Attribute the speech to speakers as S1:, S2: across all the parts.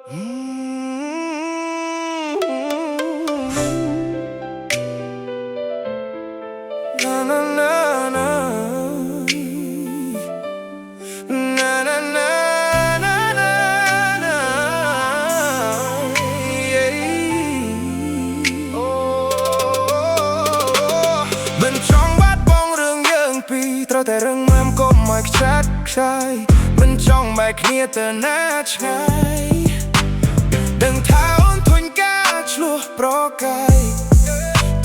S1: មិនចង់បាត់បង់រឿងយើងពីរត្រូវតែរឹងមាំកុំឲ្យខ្ចាត់ខ្ចាយមិនចង់បែកគ្នាទៅណាឆ្ងាយដឹងថាអូនធុញការឆ្លោះប្រកែក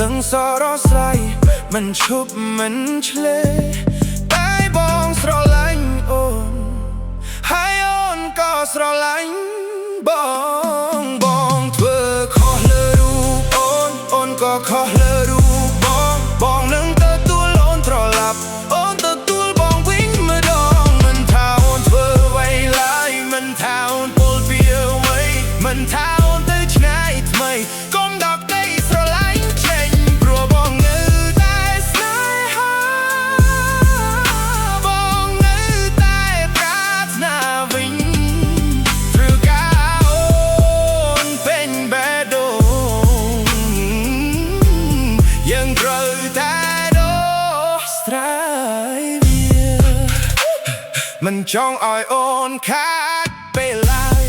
S1: ទាំងសរស្រ័យមិនឈប់មិនឆ្លេតែបងស្រឡាញ់អូនហើយអូនក៏ស្រឡាញ់បងធ្វើខុសលើរូបអូនក៏ខុសលើរូបបងនឹងទទួលអូនត្រឡប់អូនទទួលបងវិញម្ដងមិនថាអូនធ្វើអ្វីឡើយមិនថាអូនពលពីអ្វីមិនថាអូនទៅឆ្ងាយថ្មីកុំដកដីស្រឡាញ់ចេញព្រោះបងនៅតែស្នេហាបងនៅតែប្រាថ្នាវិញព្រោះការអូនពេញបេះដូងយើងត្រូវតែមិនចង់ឲ្យអូនខាតពេលឡើយ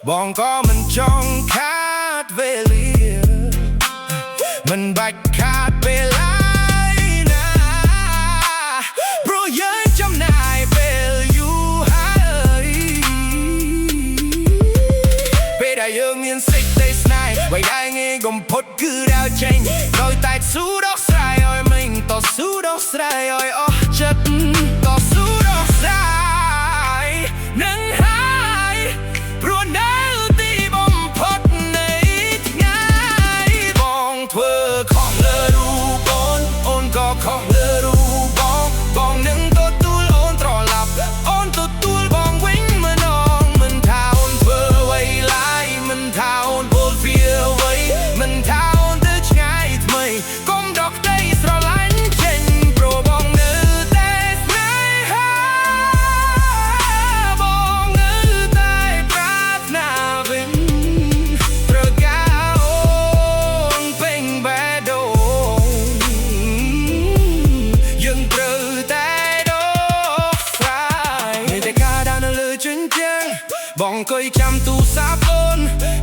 S1: បងក៏មិនចង់ខាតវេលាមិនបាច់ខាតពេលឡើយណាព្រោះយើងចំណាយពេលយូរហើយពេលដែលយើងមានសេចក្តីស្នេហ៍អ្វីដែលងាយកំផុតគឺដើរចេញដោយតែស៊ូដោះស្រាយឲ្យមិញតស៊ូដោះស្រាយឲ្យអស់ចិត្តតស៊ូដោះស្រាយនឹងហើយព្រោះនៅទីបំផុតនៃថ្ងៃបងធ្វើខុសលើរូបអូនក៏ខុសលើរូបបងនឹងទទួលអូនត្រឡប់អូនទទួលបងវិញម្ដងមិនថាអូនធ្វើអ្វីឡើយមិនថាអូនពលពីអ្វីមិនថាអូនទៅឆ្ងាយថ្មីកុំដកដីស្រឡាញ់ចេញព្រោះបងនៅតែស្នេហាបងនៅតែប្រាថ្នាវិញត្រូវការអូនពេញបេះដូងយើងត្រូវតែដោះស្រាយនៅតែការដើរនៅលើជញ្ជាំងបងអង្គុយចាំទូរស័ព្ទអូន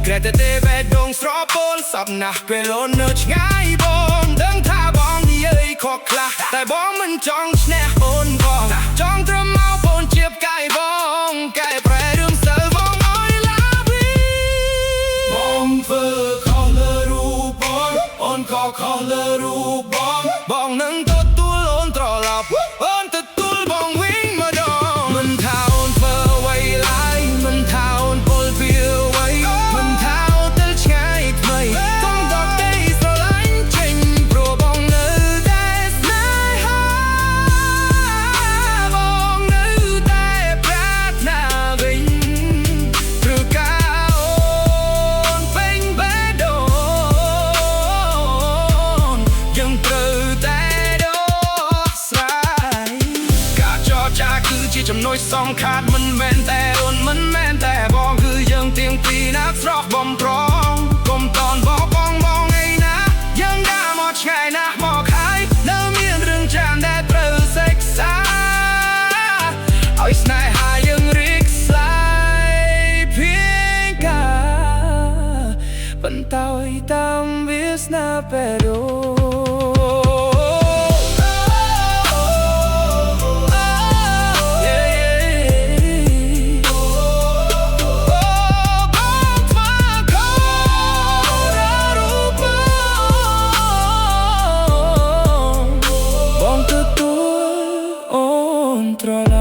S1: ក្រែតែទេបេះដូងស្រពោលសប្ណាស់ពេលអូននៅឆ្ងាយបងដឹងថាបងនិយាយខុសខ្លះតែបងមិនចង់ឈ្នះអូនបងចង់ត្រឹមមកបូនជាបកាយបងកែប្រែរឿងសិលបងឲ្យឡាវីបងធ្វើខុសលើរូបអូនក៏ខុសលើរូបបងនឹងទទួលអូនត្រឡប់អូនទទួលបងវិញម្ដងមិនថាអូនធ្វើអ្វីឡើយមិនថាអូនពលពីអ្វីមិនថាអូនទៅឆ្ងាយថ្មីកុំដកដីស្រឡាញ់ចេញព្រោះបងនៅតែស្នេហាបងនៅតែប្រាថ្នាវិញព្រោះការអូនពេញបេះដូងយើងត្រូវតែដោះស្រាយការចរចាគឺជាចំណុចសំខាន់មិនមែនតែអូនមិនមែនតែបងគឺយើងទាំងពីរណាស្រស់បំប្រងកុំតន់បងអីណាយើងដើរមកឆ្ងាយណាស់មកហើយនៅមានរឿងចាំដែលត្រូវសិក្សាឲ្យស្នេហាយើងរីកស្លាយភាងការបន្តឲ្យតាមវាសនាពេលដូControl